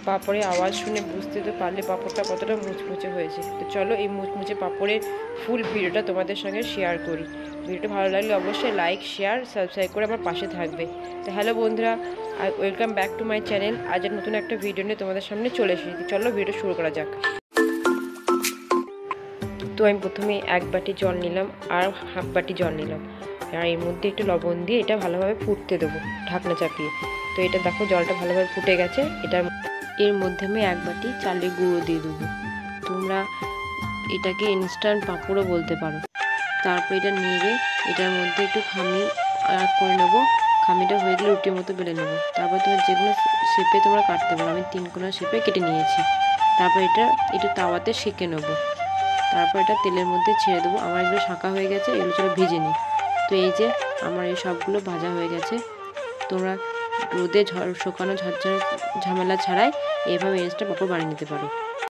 পাঁপড়ের আওয়াজ শুনে বুঝতে তো পারলে পাঁপড়টা কতটা মুচমুচে হয়েছে। তো চলো এই মুচমুচে পাঁপড়ের ফুল ভিডিওটা তোমাদের সঙ্গে শেয়ার করি। ভিডিওটা ভালো লাগলে অবশ্যই লাইক, শেয়ার, সাবস্ক্রাইব করে আমার পাশে থাকবে। তো হ্যালো বন্ধুরা, welcome back to my channel. আজ নতুন একটা ভিডিও নিয়ে তোমাদের সামনে চলে এসেছি। চলো ভিডিও শুরু করা যাক। তো আমি প্রথমে 1 বাটি জল নিলাম আর হাফ বাটি জল নিলাম, আর এর মধ্যে একটু লবণ দিয়ে এটা ভালোভাবে ফুটতে দেবো ঢাকনা চাপিয়ে। তো এটা দেখো জলটা ভালোভাবে ফুটে গেছে। এর মধ্যে আমি 1 বাটি চালের গুঁড়ো দিয়ে দেবো। তোমরা এটাকে ইনস্ট্যান্ট পাঁপড়ও বলতে পারো। তারপর এটা নেড়ে এটার মধ্যে একটু খামি অ্যাড করে নেবো। খামিটা হয়ে গেলে রুটির মতো বেলে নেবো। তারপর তোমার যেগুলো শেপে তোমরা কাটতে পারো, আমি 3 কোনা শেপে কেটে নিয়েছি। তারপর এটা একটু তাওয়াতে সেঁকে নেবো। তারপর এটা তেলের মধ্যে ছেড়ে দেবো। আমার এগুলো শাঁকা হয়ে গেছে, এগুলো চলো ভেজে নিই। তো এই যে আমার এই সবগুলো ভাজা হয়ে গেছে। তোমরা রোদে শুকানো ঝামেলা ছাড়াই এইভাবে এক্সট্রা পাঁপড় বানিয়ে নিতে পারো।